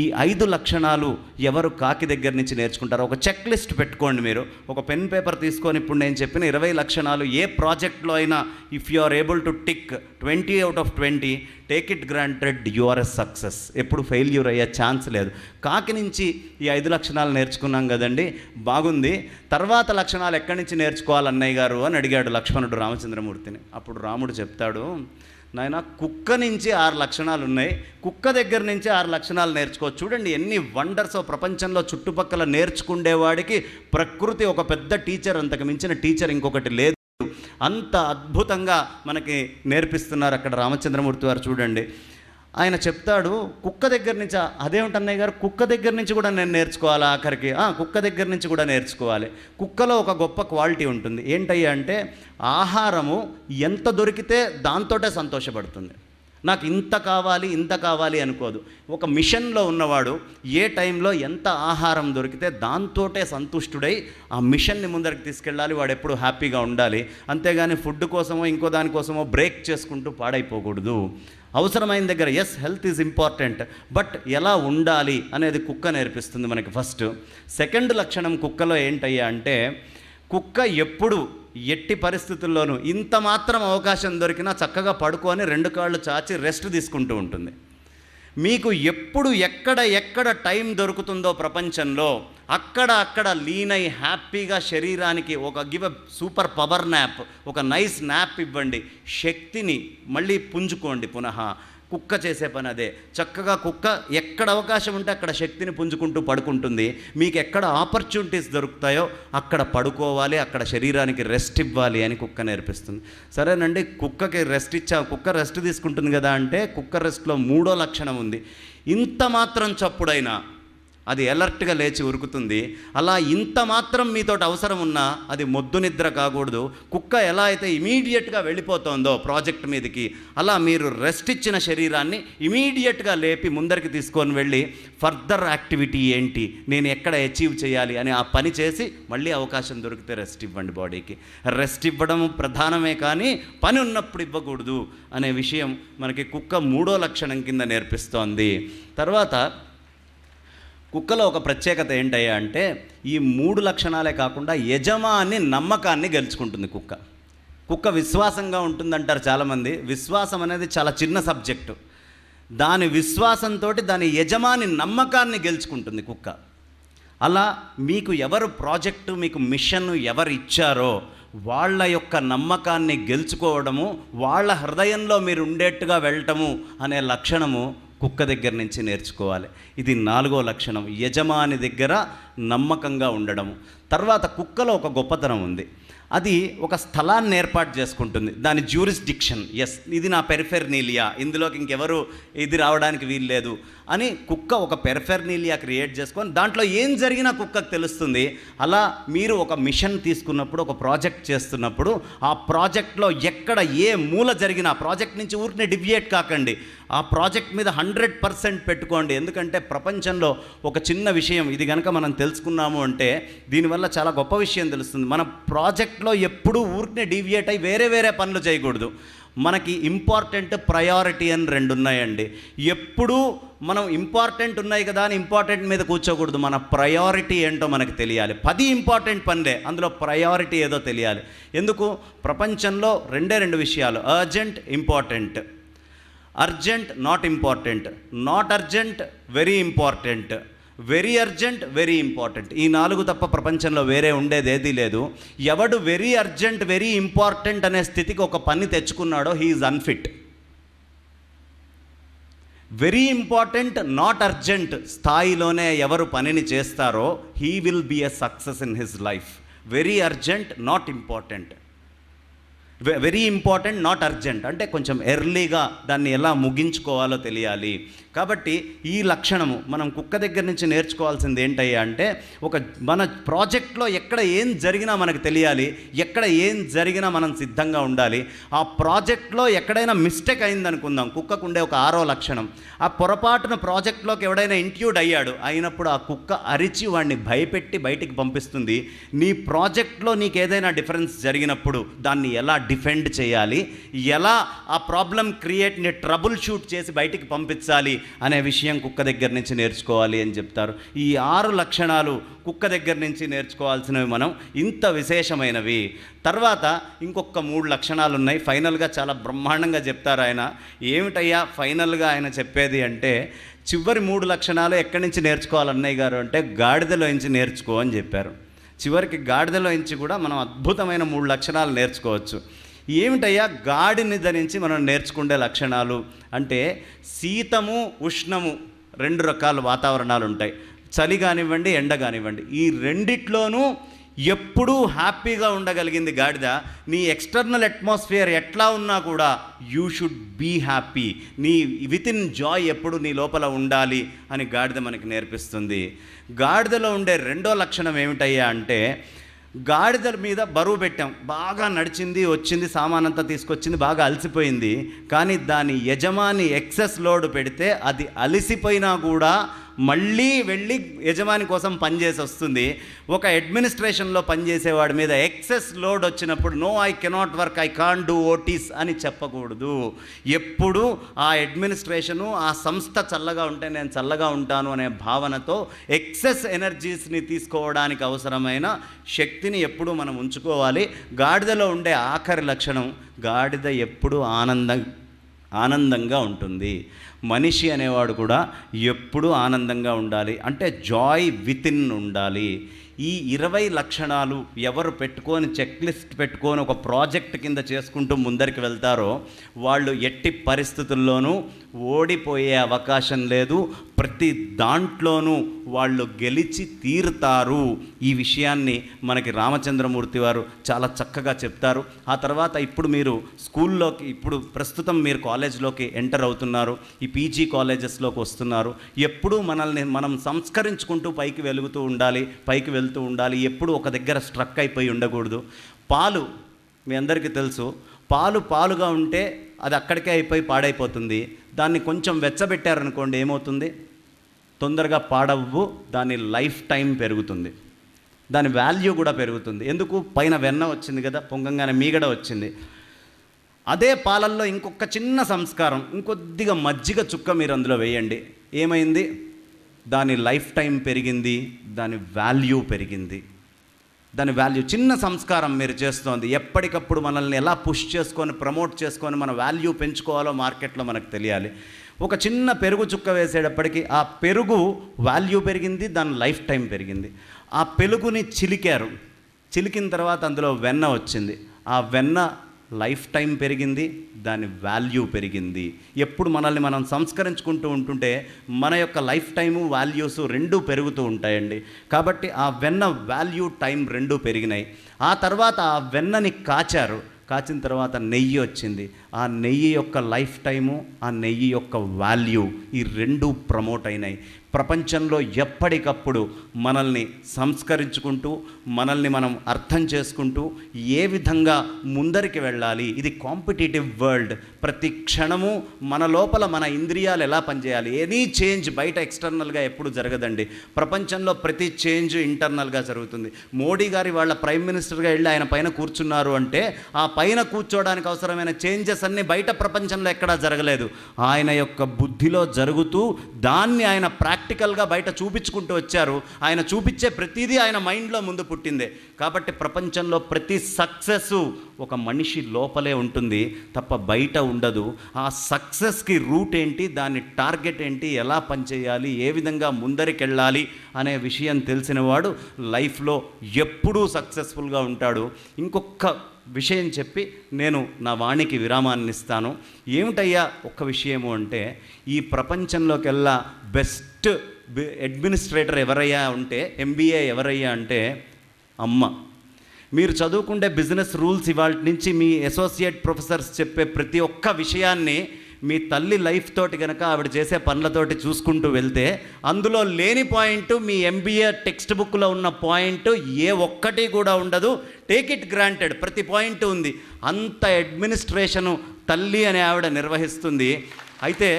ఈ 5 లక్షణాలు ఎవరు కాకి దగ్గర నుంచి నేర్చుకుంటారో ఒక చెక్ లిస్ట్ పెట్టుకోండి. మీరు ఒక పెన్ పేపర్ తీసుకొని ఇప్పుడు నేను చెప్పిన 20 లక్షణాలు ఏ ప్రాజెక్ట్లో అయినా if you are able to tick 20 out of 20, take it granted you are a success. ఎప్పుడు ఫెయిల్యూర్ అయ్యే ఛాన్స్ లేదు. కాకి నుంచి ఈ 5 లక్షణాలు నేర్చుకున్నాం కదండి, బాగుంది. తర్వాత లక్షణాలు ఎక్కడి నుంచి నేర్చుకోవాలి అన్నయ్య గారు అని అడిగాడు లక్ష్మణుడు రామచంద్రమూర్తిని. అప్పుడు రాముడు చెప్తాడు, నాయన కుక్క నుంచి 6 లక్షణాలు ఉన్నాయి, కుక్క దగ్గర నుంచి 6 లక్షణాలు నేర్చుకో. చూడండి ఎన్ని వండర్స్ ప్రపంచంలో చుట్టుపక్కల నేర్చుకుండేవాడికి ప్రకృతి ఒక పెద్ద టీచర్, అంతకు మించిన టీచర్ ఇంకొకటి లేదు. అంత అద్భుతంగా మనకి నేర్పిస్తున్నారు అక్కడ రామచంద్రమూర్తి వారు. చూడండి ఆయన చెప్తాడు కుక్క దగ్గర నుంచి. అదేమిటి అన్నయ్య గారు, కుక్క దగ్గర నుంచి కూడా నేను నేర్చుకోవాలి ఆఖరికి? కుక్క దగ్గర నుంచి కూడా నేర్చుకోవాలి. కుక్కలో ఒక గొప్ప క్వాలిటీ ఉంటుంది. ఏంటయ్యా అంటే ఆహారము ఎంత దొరికితే దాంతోటే సంతోషపడుతుంది. నాకు ఇంత కావాలి ఇంత కావాలి అనుకోదు. ఒక మిషన్లో ఉన్నవాడు ఏ టైంలో ఎంత ఆహారం దొరికితే దాంతోటే సంతుష్టుడై ఆ మిషన్ని ముందరికి తీసుకెళ్ళాలి. వాడు ఎప్పుడు హ్యాపీగా ఉండాలి. అంతేగాని ఫుడ్ కోసమో ఇంకో దానికోసమో బ్రేక్ చేసుకుంటూ పాడైపోకూడదు. అవసరమైన దగ్గర as health is important, but ఎలా ఉండాలి అనేది కుక్క నేర్పిస్తుంది మనకి ఫస్ట్. సెకండ్ లక్షణం కుక్కలో ఏంటయ్యా అంటే కుక్క ఎప్పుడు ఎట్టి పరిస్థితుల్లోనూ ఇంత మాత్రం అవకాశం దొరికినా చక్కగా పడుకొని 2 కాళ్ళు చాచి రెస్ట్ తీసుకుంటూ ఉంటుంది. మీకు ఎప్పుడు ఎక్కడ టైం దొరుకుతుందో ప్రపంచంలో అక్కడ లీనై హ్యాపీగా శరీరానికి ఒక give a super power nap, ఒక నైస్ న్యాప్ ఇవ్వండి. శక్తిని మళ్ళీ పుంజుకోండి. పునః కుక్క చేసే పని అదే. చక్కగా కుక్క ఎక్కడ అవకాశం ఉంటే అక్కడ శక్తిని పుంజుకుంటూ పడుకుంటుంది. మీకు ఎక్కడ ఆపర్చునిటీస్ దొరుకుతాయో అక్కడ పడుకోవాలి, అక్కడ శరీరానికి రెస్ట్ ఇవ్వాలి అని కుక్క నేర్పిస్తుంది. సరేనండి, కుక్కకి రెస్ట్ కుక్క రెస్ట్ తీసుకుంటుంది కదా అంటే కుక్క రెస్ట్లో 3వ లక్షణం ఉంది. ఇంత మాత్రం చప్పుడైనా అది ఎలర్ట్గా లేచి ఉరుకుతుంది. అలా ఇంత మాత్రం మీతోటి అవసరం ఉన్నా అది మొద్దు నిద్ర కాకూడదు. కుక్క ఎలా అయితే ఇమీడియట్గా వెళ్ళిపోతుందో ప్రాజెక్ట్ మీదకి, అలా మీరు రెస్ట్ ఇచ్చిన శరీరాన్ని ఇమీడియట్గా లేపి ముందరికి తీసుకొని వెళ్ళి ఫర్దర్ యాక్టివిటీ ఏంటి, నేను ఎక్కడ అచీవ్ చేయాలి అని ఆ పని చేసి మళ్ళీ అవకాశం దొరికితే రెస్ట్ ఇవ్వండి. బాడీకి రెస్ట్ ఇవ్వడం ప్రధానమే కానీ పని ఉన్నప్పుడు ఇవ్వకూడదు అనే విషయం మనకి కుక్క 3వ లక్షణం కింద నేర్పిస్తోంది. తర్వాత కుక్కలో ఒక ప్రత్యేకత ఏంటయ్యా అంటే ఈ 3 లక్షణాలే కాకుండా యజమాని నమ్మకాన్ని గెలుచుకుంటుంది కుక్క. కుక్క విశ్వాసంగా ఉంటుందంటారు చాలామంది. విశ్వాసం అనేది చాలా చిన్న సబ్జెక్టు. దాని విశ్వాసంతో దాని యజమాని నమ్మకాన్ని గెలుచుకుంటుంది కుక్క. అలా మీకు ఎవరు ప్రాజెక్టు, మీకు మిషన్ ఎవరు ఇచ్చారో వాళ్ళ యొక్క నమ్మకాన్ని గెలుచుకోవడము, వాళ్ళ హృదయంలో మీరు ఉండేట్టుగా వెళ్ళటము అనే లక్షణము కుక్క దగ్గర నుంచి నేర్చుకోవాలి. ఇది 4వ లక్షణం, యజమాని దగ్గర నమ్మకంగా ఉండడము. తర్వాత కుక్కలో ఒక గొప్పతనం ఉంది. అది ఒక స్థలాన్ని ఏర్పాటు చేసుకుంటుంది, దాని జ్యూరిస్డిక్షన్. ఎస్, ఇది నా పెరిఫెర్నీలియా, ఇందులోకి ఇంకెవరు ఇది రావడానికి వీల్లేదు అని కుక్క ఒక పెరిఫెర్నీలియా క్రియేట్ చేసుకొని దాంట్లో ఏం జరిగినా కుక్కకు తెలుస్తుంది. అలా మీరు ఒక మిషన్ తీసుకున్నప్పుడు, ఒక ప్రాజెక్ట్ చేస్తున్నప్పుడు ఆ ప్రాజెక్ట్లో ఎక్కడ ఏ మూల జరిగినా ప్రాజెక్ట్ నుంచి ఊరినే డివియేట్ కాకండి, ఆ ప్రాజెక్ట్ మీద 100% పెట్టుకోండి. ఎందుకంటే ప్రపంచంలో ఒక చిన్న విషయం ఇది కనుక మనం తెలుసుకున్నాము అంటే దీనివల్ల చాలా గొప్ప విషయం తెలుస్తుంది. మన ప్రాజెక్ట్లో ఎప్పుడూ ఊరినే డివియేట్ అయ్యి వేరే వేరే పనులు చేయకూడదు. మనకి ఇంపార్టెంట్, ప్రయారిటీ అని 2 ఉన్నాయండి. ఎప్పుడూ మనం ఇంపార్టెంట్ ఉన్నాయి కదా అని ఇంపార్టెంట్ మీద కూర్చోకూడదు. మన ప్రయారిటీ ఏంటో మనకు తెలియాలి. 10 ఇంపార్టెంట్ పనులే, అందులో ప్రయారిటీ ఏదో తెలియాలి. ఎందుకు? ప్రపంచంలో 2 విషయాలు, urgent, important. Urgent, not important. Not urgent, very important. Very urgent, very important. ఈ 4 తప్ప ప్రపంచంలో వేరే ఉండేది ఏదీ లేదు. ఎవడు వెరీ అర్జెంట్, వెరీ ఇంపార్టెంట్ అనే స్థితికి ఒక పని తెచ్చుకున్నాడో he is unfit. Very important not urgent స్థాయిలోనే ఎవరు పనిని చేస్తారో he will be a success in his life. Very urgent not important, very important not urgent అంటే కొంచెం ఎర్లీగా దాన్ని ఎలా ముగించుకోవాలో తెలియాలి. కాబట్టి ఈ లక్షణము మనం కుక్క దగ్గర నుంచి నేర్చుకోవాల్సింది ఏంటయ్యా అంటే, మన ప్రాజెక్ట్లో ఎక్కడ ఏం జరిగినా మనకు తెలియాలి, ఎక్కడ ఏం జరిగినా మనం సిద్ధంగా ఉండాలి. ఆ ప్రాజెక్ట్లో ఎక్కడైనా మిస్టేక్ అయిందనుకుందాం, కుక్కకు ఉండే ఒక 6వ లక్షణం, ఆ పొరపాటున ప్రాజెక్ట్లోకి ఎవడైనా ఇంట్రూడ్ అయినప్పుడు ఆ కుక్క అరిచి వాడిని భయపెట్టి బయటికి పంపిస్తుంది. నీ ప్రాజెక్ట్లో నీకు ఏదైనా డిఫరెన్స్ జరిగినప్పుడు దాన్ని ఎలా డిఫెండ్ చేయాలి, ఎలా ఆ ప్రాబ్లం క్రియేట్ని ట్రబుల్ షూట్ చేసి బయటికి పంపించాలి అనే విషయం కుక్క దగ్గర నుంచి నేర్చుకోవాలి అని చెప్తారు. ఈ 6 లక్షణాలు కుక్క దగ్గర నుంచి నేర్చుకోవాల్సినవి మనం, ఇంత విశేషమైనవి. తర్వాత ఇంకొక 3 లక్షణాలు ఉన్నాయి. ఫైనల్గా చాలా బ్రహ్మాండంగా చెప్తారు ఆయన. ఏమిటయ్యా ఫైనల్గా ఆయన చెప్పేది అంటే, చివరి 3 లక్షణాలు ఎక్కడి నుంచి నేర్చుకోవాలి అన్నయ్య గారు అంటే, గాడిదలో నుంచి నేర్చుకో అని చెప్పారు. చివరికి గాడిదలో నుంచి కూడా మనం అద్భుతమైన 3 లక్షణాలు నేర్చుకోవచ్చు. ఏమిటయ్యా గాడిని ధరించి మనం నేర్చుకునే లక్షణాలు అంటే, శీతము ఉష్ణము 2 రకాల వాతావరణాలు ఉంటాయి. చలి కానివ్వండి, ఎండ కానివ్వండి, ఈ రెండిట్లోనూ ఎప్పుడూ హ్యాపీగా ఉండగలిగింది గాడిద. నీ ఎక్స్టర్నల్ అట్మాస్ఫియర్ ఎట్లా ఉన్నా కూడా యూ షుడ్ బీ హ్యాపీ, నీ విత్ ఇన్ జాయ్ ఎప్పుడు నీ లోపల ఉండాలి అని గాడిద మనకి నేర్పిస్తుంది. గాడిదలో ఉండే 2వ లక్షణం ఏమిటయ్యా అంటే, గాడిద మీద బరువు పెట్టాం, బాగా నడిచింది, వచ్చింది, సామానంతా తీసుకొచ్చింది, బాగా అలసిపోయింది. కానీ దాని యజమాని ఎక్సెస్ లోడ్ పెడితే అది అలసిపోయినా కూడా మళ్ళీ వెళ్ళి యజమాని కోసం పనిచేసి వస్తుంది. ఒక అడ్మినిస్ట్రేషన్లో పనిచేసేవాడి మీద ఎక్సెస్ లోడ్ వచ్చినప్పుడు no I cannot work, I can't do OTs అని చెప్పకూడదు. ఎప్పుడు ఆ అడ్మినిస్ట్రేషను, ఆ సంస్థ చల్లగా ఉంటే నేను చల్లగా ఉంటాను అనే భావనతో ఎక్సెస్ ఎనర్జీస్ని తీసుకోవడానికి అవసరమైన శక్తిని ఎప్పుడూ మనం ఉంచుకోవాలి. గాడిదలో ఉండే ఆఖరి లక్షణం, గాడిద ఎప్పుడూ ఆనందంగా ఉంటుంది. మనిషి అనేవాడు కూడా ఎప్పుడూ ఆనందంగా ఉండాలి, అంటే జాయ్ విత్ ఇన్ ఉండాలి. ఈ 20 లక్షణాలు ఎవరు పెట్టుకొని చెక్ లిస్ట్ పెట్టుకొని ఒక ప్రాజెక్ట్ కింద చేసుకుంటూ ముందరికి వెళ్తారో వాళ్ళు ఎట్టి పరిస్థితుల్లోనూ ఓడిపోయే అవకాశం లేదు. ప్రతి దాంట్లోనూ వాళ్ళు గెలిచి తీరుతారు. ఈ విషయాన్ని మనకి రామచంద్రమూర్తి వారు చాలా చక్కగా చెప్తారు. ఆ తర్వాత ఇప్పుడు మీరు స్కూల్లోకి, ఇప్పుడు ప్రస్తుతం మీరు కాలేజ్లోకి ఎంటర్ అవుతున్నారు, ఈ పీజీ కాలేజెస్లోకి వస్తున్నారు. ఎప్పుడూ మనల్ని మనం సంస్కరించుకుంటూ పైకి వెళ్తూ ఉండాలి. ఎప్పుడు ఒక దగ్గర స్ట్రక్ అయిపోయి ఉండకూడదు. పాలు మీ అందరికీ తెలుసు, పాలుగా ఉంటే అది అక్కడికే అయిపోయి పాడైపోతుంది. దాన్ని కొంచెం వెచ్చబెట్టారనుకోండి, ఏమవుతుంది, తొందరగా పాడవు, దాని లైఫ్ టైం పెరుగుతుంది, దాని వాల్యూ కూడా పెరుగుతుంది. ఎందుకు, పైన వెన్న వచ్చింది కదా, పొంగంగానే మీగడ వచ్చింది. అదే పాలల్లో ఇంకొక చిన్న సంస్కారం, ఇంకొద్దిగా మజ్జిగ చుక్క మీరు అందులో వేయండి, ఏమైంది, దాని లైఫ్ టైం పెరిగింది, దాని వాల్యూ పెరిగింది. దాని వాల్యూ, చిన్న సంస్కారం మీరు చేస్తోంది. ఎప్పటికప్పుడు మనల్ని ఎలా పుష్ చేసుకొని ప్రమోట్ చేసుకొని మన వాల్యూ పెంచుకోవాలో మార్కెట్లో మనకు తెలియాలి. ఒక చిన్న పెరుగు చుక్క వేసేటప్పటికి ఆ పెరుగు వాల్యూ పెరిగింది, దాని లైఫ్ టైం పెరిగింది. ఆ పెరుగుని చిలికిన తర్వాత అందులో వెన్న వచ్చింది, ఆ వెన్న లైఫ్ టైం పెరిగింది, దాని వాల్యూ పెరిగింది. ఎప్పుడు మనల్ని మనం సంస్కరించుకుంటూ ఉంటుంటే మన యొక్క లైఫ్ టైము, వాల్యూస్ రెండూ పెరుగుతూ ఉంటాయండి. కాబట్టి ఆ వెన్న వాల్యూ, టైం రెండూ పెరిగినాయి. ఆ తర్వాత ఆ వెన్నని కాచిన తర్వాత నెయ్యి వచ్చింది. ఆ నెయ్యి యొక్క లైఫ్ టైము, ఆ నెయ్యి యొక్క వాల్యూ, ఈ రెండూ ప్రమోట్ అయినాయి. ప్రపంచంలో ఎప్పటికప్పుడు మనల్ని సంస్కరించుకుంటూ, మనల్ని మనం అర్థం చేసుకుంటూ ఏ విధంగా ముందరికి వెళ్ళాలి. ఇది కాంపిటేటివ్ వరల్డ్. ప్రతి క్షణము మన లోపల మన ఇంద్రియాలు ఎలా పనిచేయాలి. ఎనీ చేంజ్ బయట ఎక్స్టర్నల్గా ఎప్పుడు జరగదండి. ప్రపంచంలో ప్రతి చేంజ్ ఇంటర్నల్గా జరుగుతుంది. మోడీ గారి వాళ్ళ ప్రైమ్ మినిస్టర్గా వెళ్ళి ఆయన పైన కూర్చున్నారు అంటే ఆ పైన కూర్చోవడానికి అవసరమైన చేంజెస్ అన్నీ బయట ప్రపంచంలో ఎక్కడా జరగలేదు. ఆయన యొక్క బుద్ధిలో జరుగుతూ దాన్ని ఆయన ప్రాక్టికల్గా బయట చూపించుకుంటూ వచ్చారు. ఆయన చూపించే ప్రతిదీ ఆయన మైండ్లో ముందు పుట్టిందే. కాబట్టి ప్రపంచంలో ప్రతి సక్సెస్ ఒక మనిషి లోపలే ఉంటుంది తప్ప బయట ఉండదు. ఆ సక్సెస్కి రూట్ ఏంటి, దాని టార్గెట్ ఏంటి, ఎలా పనిచేయాలి, ఏ విధంగా ముందరికెళ్ళాలి అనే విషయం తెలిసినవాడు లైఫ్లో ఎప్పుడూ సక్సెస్ఫుల్గా ఉంటాడు. ఇంకొక విషయం చెప్పి నేను నా వాణికి విరామాన్ని ఇస్తాను. ఏమిటయ్యా ఒక్క విషయము అంటే, ఈ ప్రపంచంలోకెల్లా బెస్ట్ అడ్మినిస్ట్రేటర్ ఎవరయ్యా ఉంటే, ఎంబీఏ ఎవరయ్యా అంటే అమ్మ. మీరు చదువుకుంటే బిజినెస్ రూల్స్ ఇవాళ నుంచి మీ అసోసియేట్ ప్రొఫెసర్స్ చెప్పే ప్రతి ఒక్క విషయాన్ని మీ తల్లి లైఫ్ తోటి కనుక ఆవిడ చేసే పనులతోటి చూసుకుంటూ వెళ్తే, అందులో లేని పాయింట్ మీ ఎంబీఏ టెక్స్ట్ బుక్లో ఉన్న పాయింట్ ఏ ఒక్కటి కూడా ఉండదు. టేక్ ఇట్ గ్రాంటెడ్, ప్రతి పాయింట్ ఉంది. అంత అడ్మినిస్ట్రేషను తల్లి అనే ఆవిడ నిర్వహిస్తుంది. అయితే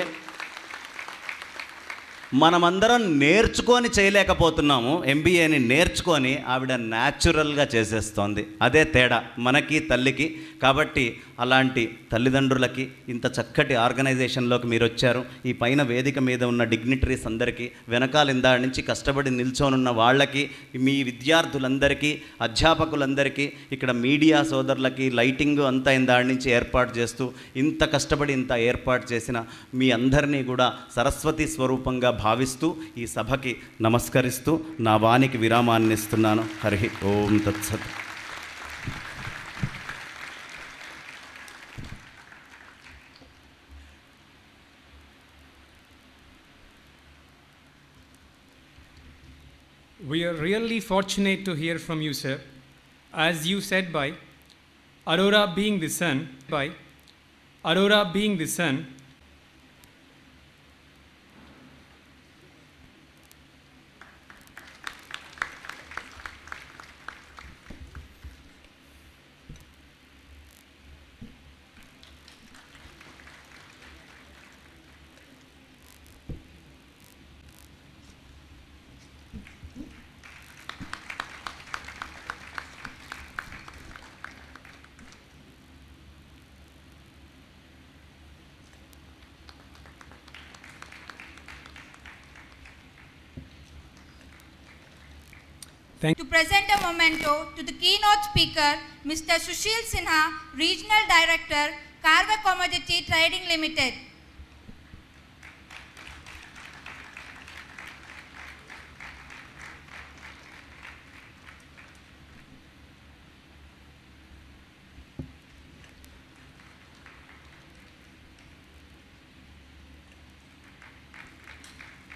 మనమందరం నేర్చుకొని చేయలేకపోతున్నాము. ఎంబీఏని నేర్చుకొని ఆవిడ న్యాచురల్గా చేసేస్తోంది. అదే తేడా మనకి తల్లికి. కాబట్టి అలాంటి తల్లిదండ్రులకి ఇంత చక్కటి ఆర్గనైజేషన్లోకి మీరు వచ్చారు. ఈ పైన వేదిక మీద ఉన్న డిగ్నిటరీస్ అందరికీ, వెనకాల ఇందా నుంచి కష్టపడి నిల్చోనున్న వాళ్ళకి, మీ విద్యార్థులందరికీ, అధ్యాపకులందరికీ, ఇక్కడ మీడియా సోదరులకి, లైటింగ్ అంతా ఇందాడి నుంచి ఏర్పాటు చేస్తూ ఇంత కష్టపడి ఇంత ఏర్పాటు చేసిన మీ అందరినీ కూడా సరస్వతి స్వరూపంగా భావిస్తూ ఈ సభకి నమస్కరిస్తూ నా వానికి విరామాన్ని ఇస్తున్నాను. హరి ఓం తత్సత్. We are really fortunate to hear from you, sir. As you said, by Aurora being the sun, To present a memento to the keynote speaker, Mr. Sushil Sinha, Regional Director, Carver Commodity Trading Limited.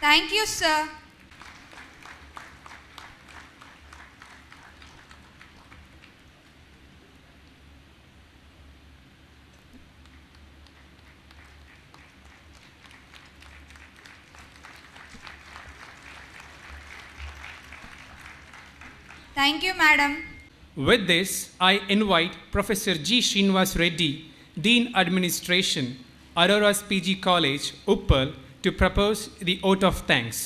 Thank you, sir. Thank you, madam. With this, I invite Professor G. Srinivas Reddy, Dean Administration, Aurora's PG College, Uppal, to propose the oath of thanks.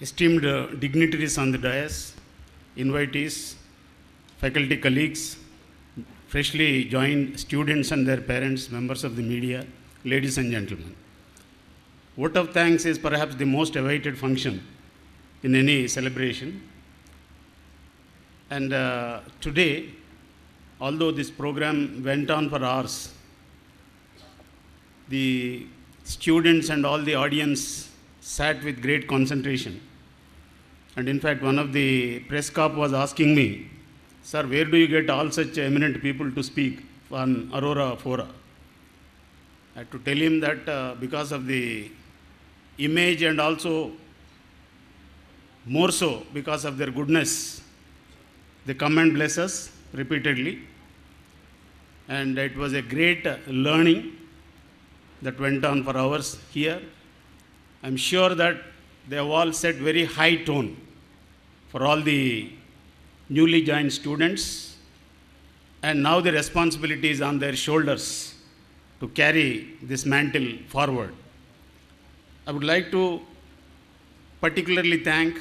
Esteemed dignitaries on the dais, invitees, faculty colleagues, freshly joined students and their parents, members of the media, ladies and gentlemen. Vote of thanks is perhaps the most awaited function in any celebration. And today, although this program went on for hours, the students and all the audience sat with great concentration. And in fact, one of the press corps was asking me, "Sir, where do you get all such eminent people to speak on Aurora Fora?" I had to tell him that because of the image and also more so because of their goodness, they come and bless us repeatedly. And it was a great learning that went on for hours here. I'm sure that they have all set very high tone for all the newly joined students, and now the responsibility is on their shoulders to carry this mantle forward. I would like to particularly thank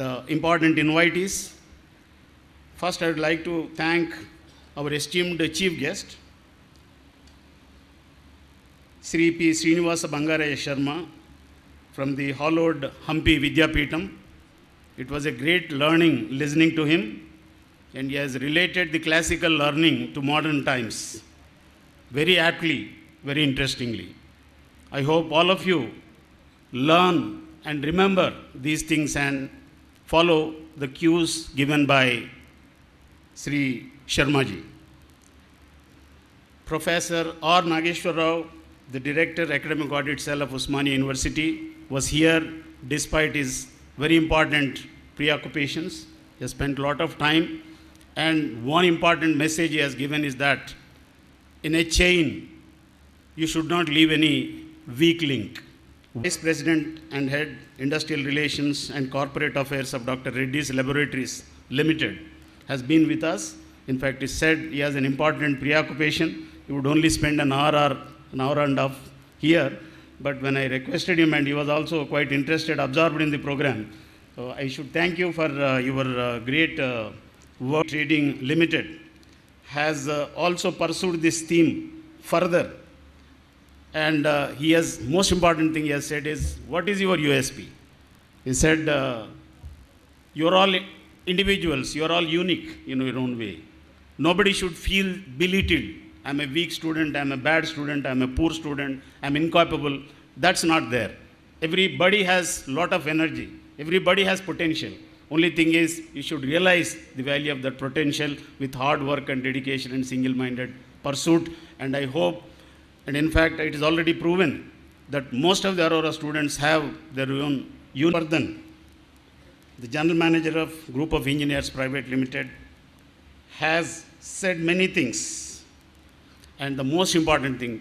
the important invitees. First, I would like to thank our esteemed chief guest, Sri P. Srinivasa Bangaraya Sharma from the hallowed Hampi Vidyapeetham. It was a great learning listening to him, and he has related the classical learning to modern times very aptly, very interestingly. I hope all of you learn and remember these things and follow the cues given by Sri Sharmaji. Professor R. Nageshwar Rao, the Director, Academic Audit Cell of Osmania University, was here despite his very important preoccupations. He has spent a lot of time, and one important message he has given is that in a chain, you should not leave any weak link. Vice President and Head Industrial Relations and Corporate Affairs of Dr. Reddy's Laboratories Limited has been with us. In fact, he said he has an important preoccupation. He would only spend an hour and a half here. But when I requested him, and he was also quite interested, absorbed in the program. So I should thank you for your great work. Trading Limited has also pursued this theme further. And he has, most important thing he has said is, what is your USP? He said, you're all individuals, you're all unique in your own way. Nobody should feel belittled. I'm a weak student, I'm a bad student, I'm a poor student, I'm incapable. That's not there. Everybody has a lot of energy. Everybody has potential. Only thing is, you should realize the value of that potential with hard work and dedication and single-minded pursuit. And I hope, and in fact, it is already proven that most of the Aurora students have their own Univardhan, the General Manager of Group of Engineers Private Limited, has said many things. And the most important thing,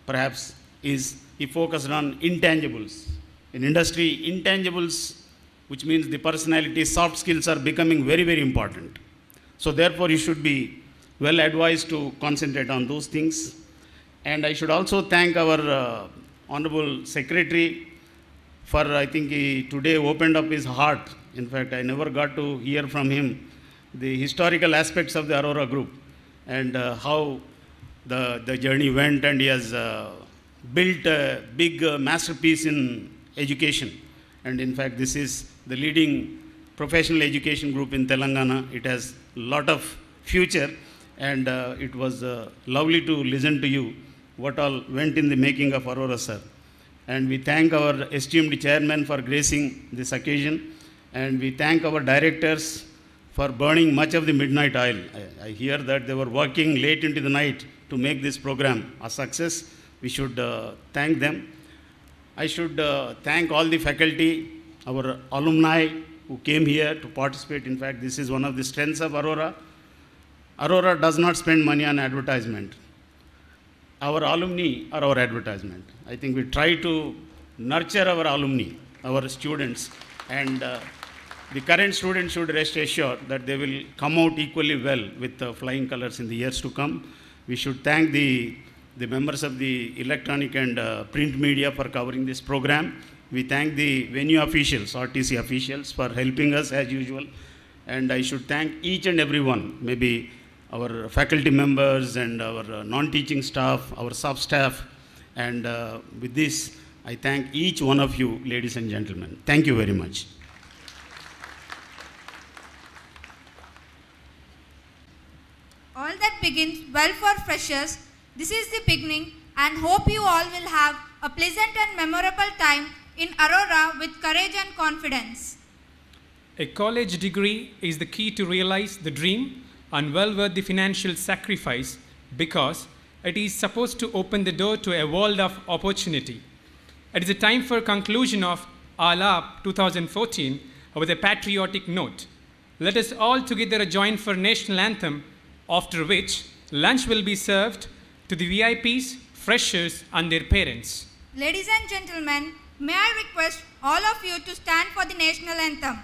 perhaps, is he focused on intangibles. In industry, intangibles, which means the personality, soft skills are becoming very, very important. So therefore, you should be well advised to concentrate on those things. And I should also thank our Honorable Secretary for, I think he today opened up his heart. In fact, I never got to hear from him the historical aspects of the Aurora Group and how the journey went, and he has built a big masterpiece in education. And in fact, this is the leading professional education group in Telangana. It has a lot of future, and it was lovely to listen to you, what all went in the making of Aurora, sir. And we thank our esteemed chairman for gracing this occasion, and we thank our directors for burning much of the midnight oil. I hear that they were working late into the night to make this program a success. We should thank them. I should thank all the faculty, our alumni who came here to participate. In fact, this is one of the strengths of Aurora. Aurora does not spend money on advertisement. Our alumni are our advertisement. I think we try to nurture our alumni, our students, and the current students should rest assured that they will come out equally well with flying colors in the years to come. We should thank the members of the electronic and print media for covering this program. We thank the venue officials, RTC officials, for helping us as usual. And I should thank each and everyone, maybe our faculty members and our non-teaching staff, our sub-staff. And with this, I thank each one of you, ladies and gentlemen. Thank you very much. All that begins well for freshers. This is the beginning, and hope you all will have a pleasant and memorable time in Aurora with courage and confidence. A college degree is the key to realize the dream and well worth the financial sacrifice, because it is supposed to open the door to a world of opportunity. It is a time for conclusion of ALAP 2014 with a patriotic note. Let us all together join for national anthem, after which lunch will be served to the VIPs, freshers and their parents. Ladies and gentlemen, may I request all of you to stand for the national anthem.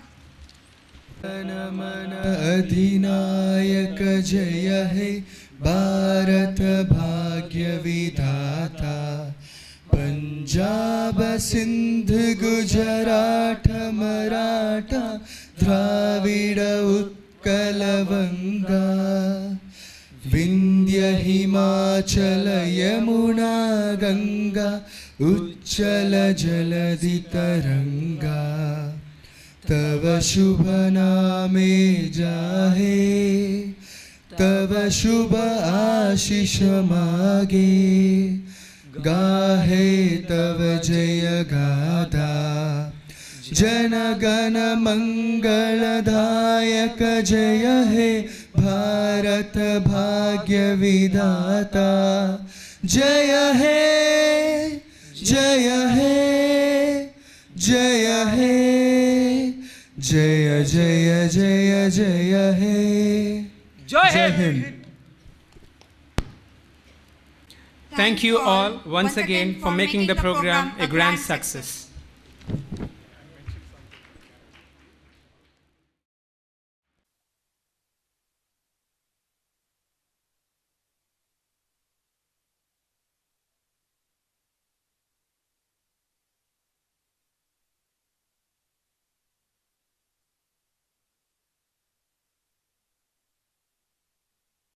अधिनायक जय हे भारत भाग्य विधाता पंजाब सिंध गुजरात मराठा द्राविड उत्कल वंगा विंध्य हिमाचल यमुना गंगा उच्चल जलधि तरंगा तव शुभ नामे जाहे तव शुभ आशीष मागे गाहे तव जय गाथा जनगण मंगलदायक जय हे भारत भाग्य विधाता जय हे जय हे जय हे जय जय जय जय हे जय Hind. Thank you all once again for making the program a grand success.